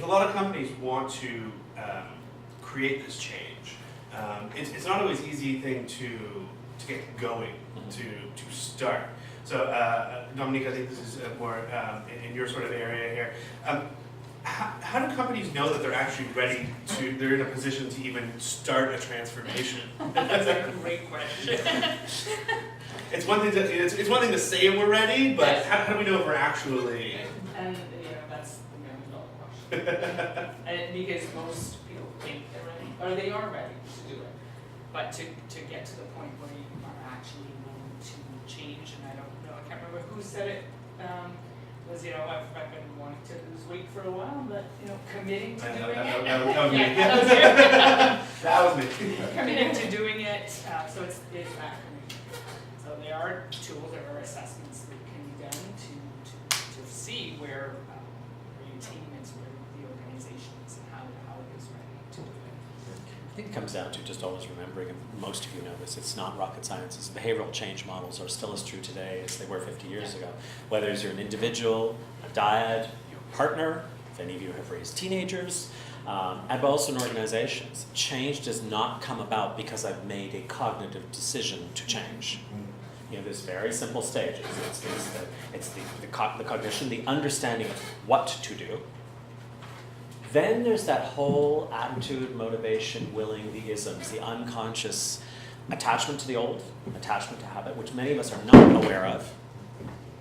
a lot of companies want to create this change, it's not always easy thing to get going, to start. So Dominique, I think this is more in your sort of area here. How do companies know that they're actually ready they're in a position to even start a transformation? That's a great question. It's one thing to say we're ready, but Yes. how do we know if we're actually? And that's the $1 million question. And because most people think they're ready, or they are ready to do it, but to get to the point where you are actually willing to change, and I don't know, I can't remember who said it. Was I've been wanting to lose weight for a while, but committing to doing it. That was me. Yeah, that was you. That was me. Committing to doing it, so it's that commitment. So there are tools, there are assessments that can be done to see where your team is, where the organization is, and how it is ready to do it. I think it comes down to just always remembering, and most of you know this, it's not rocket science. It's behavioral change models are still as true today as they were 50 years ago. Whether you're an individual, a dyad, your partner, if any of you have raised teenagers, and also in organizations, change does not come about because I've made a cognitive decision to change. There's very simple stages. It's the cognition, the understanding of what to do. Then there's that whole attitude, motivation, willing, the isms, the unconscious attachment to the old, attachment to habit, which many of us are not aware of,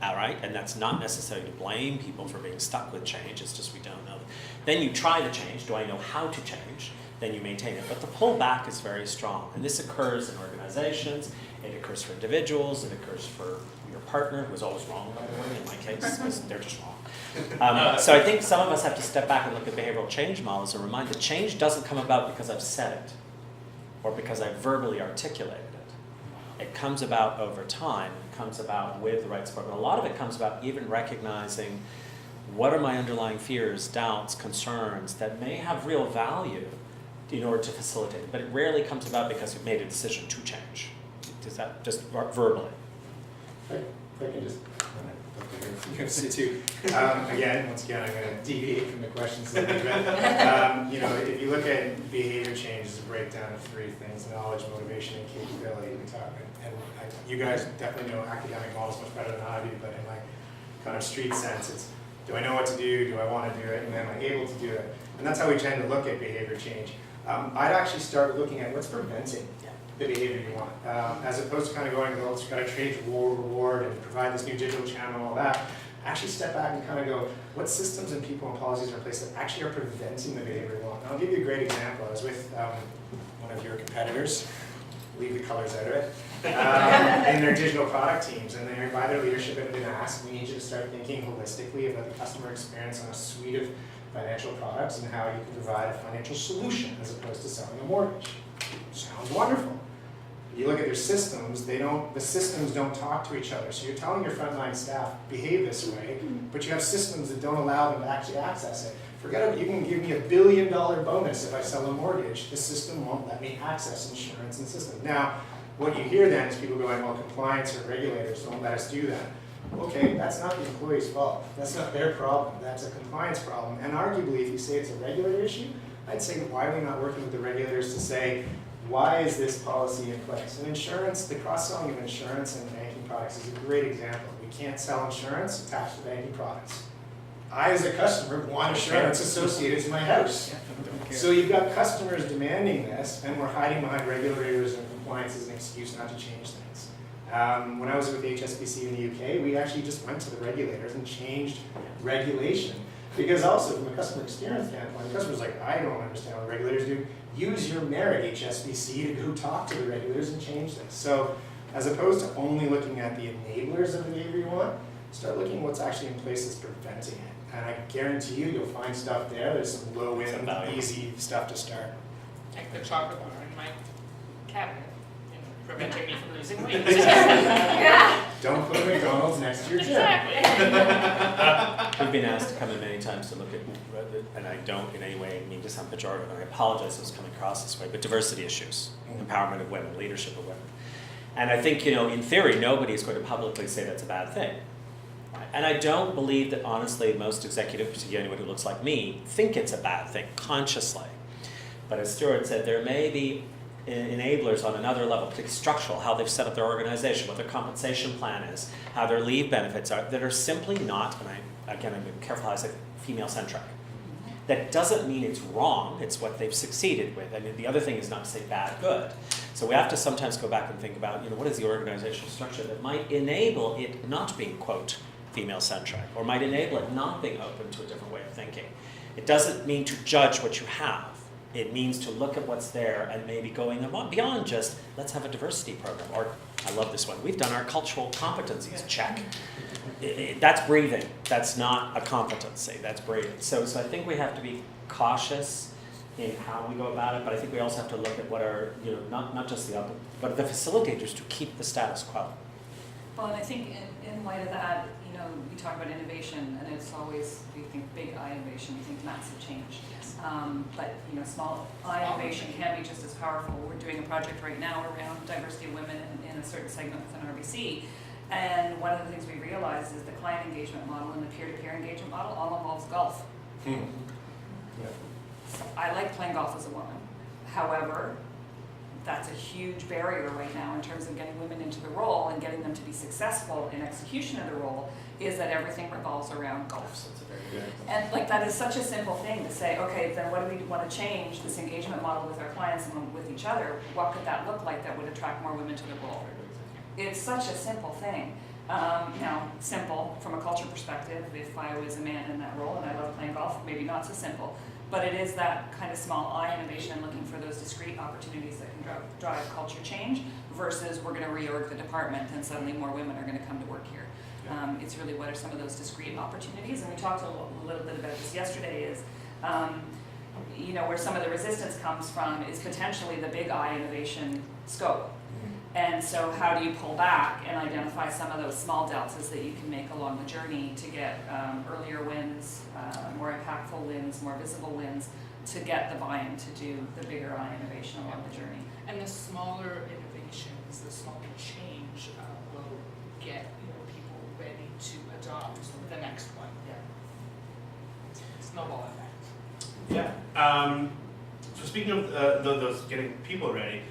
all right? And that's not necessarily to blame people for being stuck with change, it's just we don't know. Then you try to change, do I know how to change? Then you maintain it. But the pullback is very strong. And this occurs in organizations, it occurs for individuals, it occurs for your partner, who is always wrong, by the way, in my case, because they're just wrong. So I think some of us have to step back and look at behavioral change models and remind that change doesn't come about because I've said it or because I've verbally articulated it. It comes about over time. It comes about with the right support. But a lot of it comes about even recognizing what are my underlying fears, doubts, concerns that may have real value in order to facilitate it. But it rarely comes about because we've made a decision to change. Is that just verbally? If I can just you can see too. Once again, I'm going to deviate from the questions a little bit. If you look at behavior change as a breakdown of three things: knowledge, motivation, and capability. You guys definitely know academic models much better than I do, but in my kind of street sense, it's do I know what to do I want to do it, and am I able to do it? And that's how we tend to look at behavior change. I'd actually start looking at what's preventing the behavior you want, as opposed to kind of going, well, it's got to trade reward and provide this new digital channel and all that. Actually step back and kind of go, what systems and people and policies are in place that actually are preventing the behavior you want? And I'll give you a great example. I was with one of your competitors, leave the colors out of it, in their digital product teams, and they, by their leadership, have been asked, we need you to start thinking holistically about the customer experience on a suite of financial products and how you can provide a financial solution as opposed to selling a mortgage. Sounds wonderful. You look at their systems, the systems don't talk to each other. So you're telling your frontline staff, behave this way, but you have systems that don't allow them to actually access it. Forget it, you can give me $1 billion bonus if I sell a mortgage. The system won't let me access insurance and systems. Now, what you hear then is people going, well, compliance or regulators don't let us do that. Okay, that's not the employee's fault. That's not their problem. That's a compliance problem. And arguably, if you say it's a regulator issue, I'd say, why are we not working with the regulators to say, why is this policy in place? And insurance, the cross-selling of insurance and banking products is a great example. We can't sell insurance attached to banking products. I, as a customer, want insurance associated to my house. So you've got customers demanding this, and we're hiding behind regulators and compliance as an excuse not to change things. When I was with HSBC in the UK, we actually just went to the regulators and changed regulation. Because also, from a customer experience standpoint, the customer's like, I don't understand what the regulators do. Use your merit, HSBC, to go talk to the regulators and change this. So, as opposed to only looking at the enablers of the behavior you want, start looking at what's actually in place that's preventing it. And I guarantee you'll find stuff there. There's some low-end, easy stuff to start. Like the chocolate bar in my cabinet, preventing me from losing weight. Don't put McDonald's next to your gym. Exactly. We've been asked to come in many times to look at, and I don't in any way mean to sound pejorative, and I apologize if it's coming across this way, but diversity issues, empowerment of women, leadership of women. And I think, in theory, nobody is going to publicly say that's a bad thing. Right? And I don't believe that, honestly, most executives, particularly anyone who looks like me, think it's a bad thing consciously. But as Stuart said, there may be enablers on another level, particularly structural, how they've set up their organization, what their compensation plan is, how their leave benefits are, that are simply not, and I'm being careful how I say female-centric. That doesn't mean it's wrong, it's what they've succeeded with. I mean, the other thing is not to say bad, good. So we have to sometimes go back and think about, what is the organizational structure that might enable it not being, quote, female-centric, or might enable it not being open to a different way of thinking. It doesn't mean to judge what you have. It means to look at what's there and maybe going beyond just, let's have a diversity program. Or, I love this one, we've done our cultural competencies, check. That's breathing. That's not a competency, that's breathing. So I think we have to be cautious in how we go about it, but I think we also have to look at what are, not just the other, but the facilitators to keep the status quo. Well, and I think in light of that, we talk about innovation, and it's always, we think big I innovation, we think massive change. Yes. But small I innovation can be just as powerful. We're doing a project right now around diversity of women in a certain segment within RBC. And one of the things we realized is the client engagement model and the peer-to-peer engagement model all involves golf. Yeah. So I like playing golf as a woman. However, that's a huge barrier right now in terms of getting women into the role and getting them to be successful in execution of the role, is that everything revolves around golf. So it's a very good. And that is such a simple thing to say, okay, then what do we want to change this engagement model with our clients and with each other? What could that look like that would attract more women to the role? It's such a simple thing. Now, simple from a culture perspective, if I was a man in that role and I love playing golf, maybe not so simple. But it is that kind of small I innovation and looking for those discrete opportunities that can drive culture change versus we're going to reorg the department and suddenly more women are going to come to work here. It's really what are some of those discrete opportunities, and we talked a little bit about this yesterday, is where some of the resistance comes from is potentially the big I innovation scope. And so how do you pull back and identify some of those small deltas that you can make along the journey to get earlier wins, more impactful wins, more visible wins, to get the buy-in to do the bigger I innovation along the journey. And the smaller innovations, the smaller change will get people ready to adopt the next one. Yeah. Snowball effect. Yeah. So speaking of those getting people ready,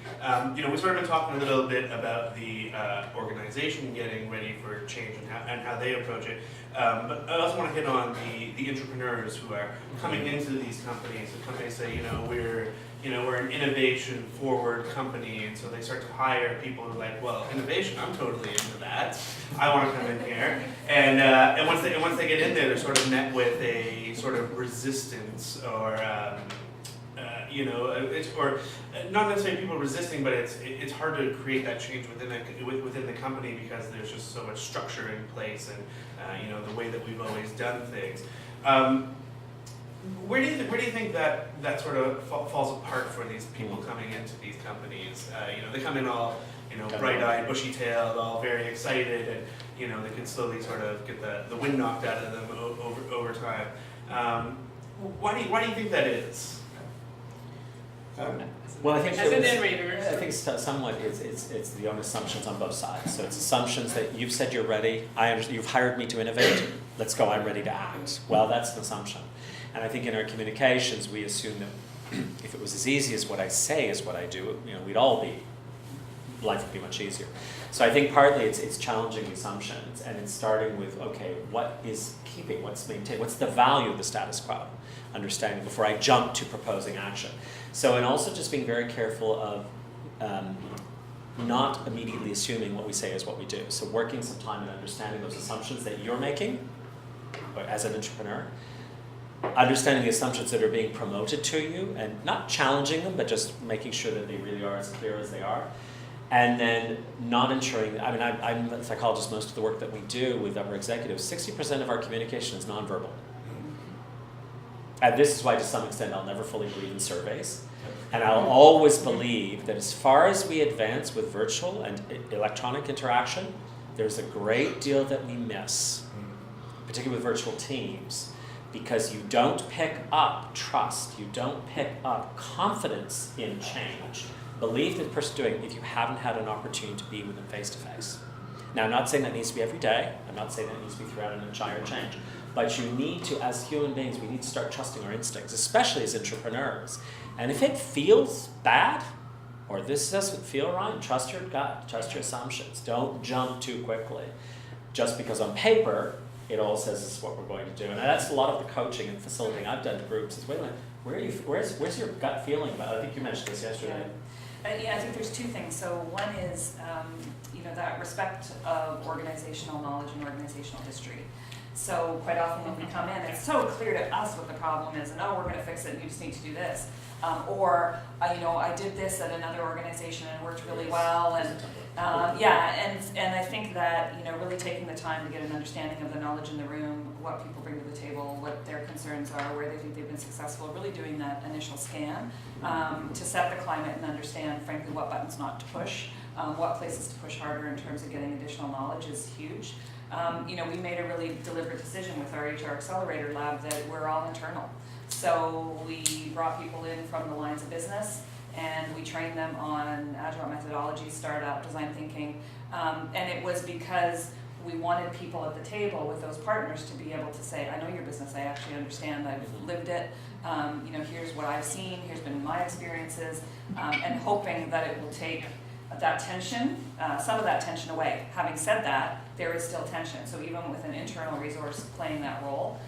we sort of been talking a little bit about the organization getting ready for change and how they approach it. But I also want to hit on the intrapreneurs who are coming into these companies. The companies say, we're an innovation forward company, and so they start to hire people who are like, well, innovation, I'm totally into that. I want to come in here. And once they get in there, they're sort of met with a sort of resistance or or not necessarily people resisting, but it's hard to create that change within the company because there's just so much structure in place and the way that we've always done things. Where do you think that sort of falls apart for these people coming into these companies? They come in all bright-eyed, bushy-tailed, all very excited, and they can slowly sort of get the wind knocked out of them over time. Why do you think that is? Well, I think as a narrator, I think somewhat it's the own assumptions on both sides. So it's assumptions that you've said you're ready. You've hired me to innovate. Let's go. I'm ready to act. Well, that's an assumption. And I think in our communications we assume that if it was as easy as what I say is what I do, we'd all be. Life would be much easier. So I think partly it's challenging assumptions, and it's starting with, okay, what is keeping, what's maintained, what's the value of the status quo, understanding before I jump to proposing action. So, and also just being very careful of not immediately assuming what we say is what we do. So working some time and understanding those assumptions that you're making as an entrepreneur, understanding the assumptions that are being promoted to you, and not challenging them, but just making sure that they really are as clear as they are. And then not ensuring, I'm a psychologist, most of the work that we do with upper executives, 60% of our communication is nonverbal. And this is why to some extent I'll never fully believe in surveys. And I'll always believe that as far as we advance with virtual and electronic interaction, there's a great deal that we miss, particularly with virtual teams, because you don't pick up trust, you don't pick up confidence in change, believe that the person doing it if you haven't had an opportunity to be with them face to face. Now, I'm not saying that needs to be every day. I'm not saying that needs to be throughout an entire change. But you need to, as human beings, we need to start trusting our instincts, especially as intrapreneurs. And if it feels bad, or this doesn't feel right, trust your gut, trust your assumptions. Don't jump too quickly. Just because on paper, it all says this is what we're going to do. And that's a lot of the coaching and facilitating I've done to groups is, wait a minute, where's your gut feeling about it? I think you mentioned this yesterday. Yeah, I think there's two things. So one is, that respect of organizational knowledge and organizational history. So quite often when we come in, it's so clear to us what the problem is, and we're going to fix it, and you just need to do this. I did this at another organization and it worked really well, and and I think that really taking the time to get an understanding of the knowledge in the room, what people bring to the table, what their concerns are, where they think they've been successful, really doing that initial scan to set the climate and understand, frankly, what buttons not to push, what places to push harder in terms of getting additional knowledge is huge. We made a really deliberate decision with our HR Accelerator Lab that we're all internal. So we brought people in from the lines of business, and we trained them on agile methodology, startup, design thinking, and it was because we wanted people at the table with those partners to be able to say, I know your business, I actually understand, I've lived it, here's what I've seen, here's been my experiences, and hoping that it will take that tension, some of that tension away. Having said that, there is still tension, so even with an internal resource playing that role,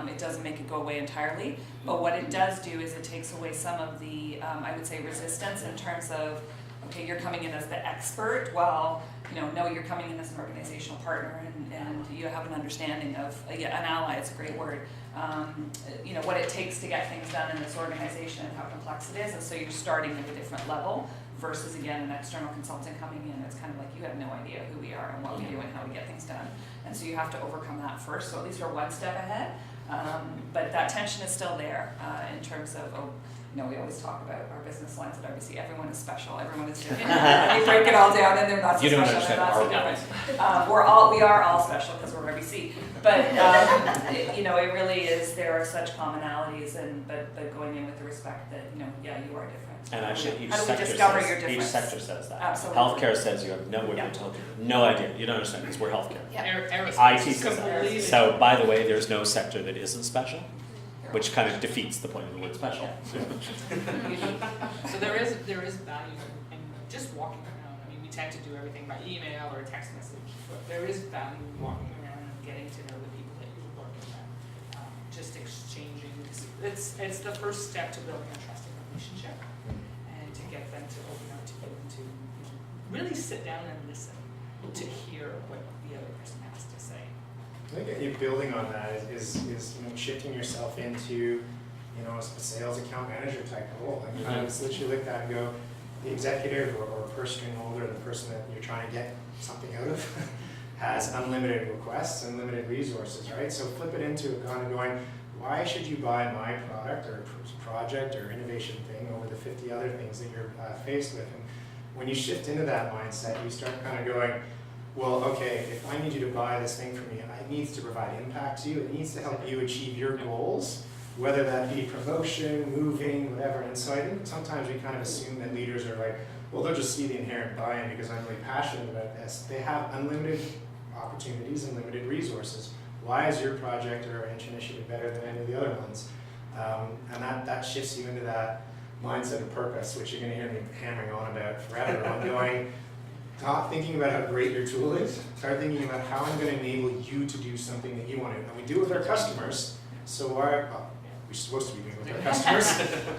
it doesn't make it go away entirely, but what it does do is it takes away some of the, I would say, resistance in terms of, okay, you're coming in as the expert, well, no, you're coming in as an organizational partner, and you have an understanding of, an ally, it's a great word, what it takes to get things done in this organization and how complex it is, and so you're starting at a different level versus, again, an external consultant coming in. It's kind of like you have no idea who we are and what we do and how we get things done. And so you have to overcome that first. So at least we're one step ahead. But that tension is still there in terms of, we always talk about our business lines at RBC. Everyone is special. Everyone is different. They break it all down and they're not so You don't special. They're understand not our so different. We are all special because we're RBC. But it really is. There are such commonalities, but going in with the respect that you are different. And actually, How do we discover your difference? each sector says that. Absolutely. Healthcare says you have no idea. You don't understand because we're healthcare. Aerospace IT is says that. completely So, by the way, there's no sector that isn't special, which kind of defeats the point of the word special. So there is value in just walking around. I mean, we tend to do everything by email or text message, but there is value in walking around and getting to know the people that you're working with. Just exchanging. It's the first step to building a trusting relationship, and to get them to open up to you and to really sit down and listen to hear what the other person has to say. I think you building on that is shifting yourself into a sales account manager type role. And kind of literally look at that and go, the executive or person holder, or the person that you're trying to get something out of has unlimited requests, unlimited resources, right? So flip it into kind of going, why should you buy my product or project or innovation thing over the 50 other things that you're faced with? And when you shift into that mindset, you start kind of going, well, okay, if I need you to buy this thing from me, it needs to provide impact to you. It needs to help you achieve your goals, whether that be promotion, moving, whatever. And so I think sometimes we kind of assume that leaders are like, well, they'll just see the inherent buy-in because I'm really passionate about this. They have unlimited opportunities and limited resources. Why is your project or initiative better than any of the other ones? And that shifts you into that mindset of purpose, which you're going to hear me hammering on about forever. I'm going, stop thinking about how great your tool is. Start thinking about how I'm going to enable you to do something that you want to do. And we do it with our customers. So we're supposed to be doing it with our customers.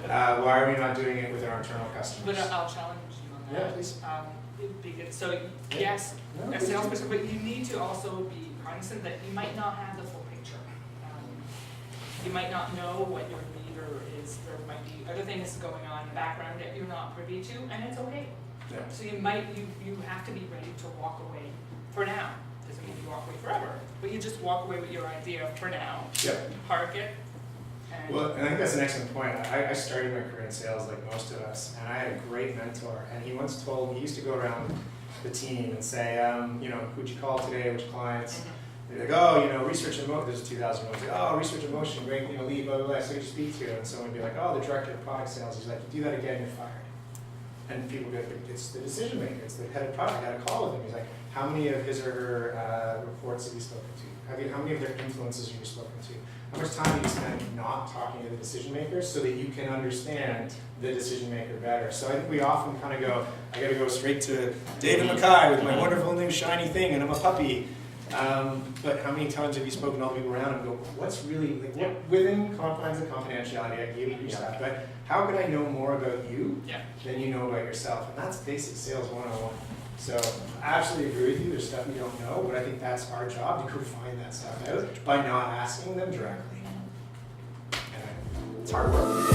Why are we not doing it with our internal customers? But I'll challenge you on that. Yeah, please. So yes, a salesperson, but you need to also be cognizant that you might not have the full picture. You might not know what your leader is. There might be other things going on in the background that you're not privy to, and it's okay. Yeah. So you have to be ready to walk away for now. Doesn't mean you walk away forever, but you just walk away with your idea for now. Yep. Park it. And Well, and I think that's an excellent point. I started my career in sales like most of us, and I had a great mentor, and he once told me, he used to go around the team and say, who'd you call today, which clients? They're like, research and motion, this is 2001, research and motion, great, lead, blah, blah, blah, so you speak to, and someone would be like, the director of product sales, he's like, you do that again, you're fired. And people go, it's the decision maker, it's the head of product. I had a call with him. He's like, how many of his or her reports have you spoken to? How many of their influences have you spoken to? How much time do you spend not talking to the decision makers so that you can understand the decision maker better? So I think we often kind of go, I got to go straight to David Mackay with my wonderful new shiny thing, and I'm a puppy. But how many times have you spoken to all the people around and go, what's really, like, what, within confines of confidentiality, I gave you your stuff, but how can I know more about you than you know about yourself? And that's basic sales 101. So I absolutely agree with you, there's stuff you don't know, but I think that's our job, to go find that stuff out by not asking them directly. And it's hard work.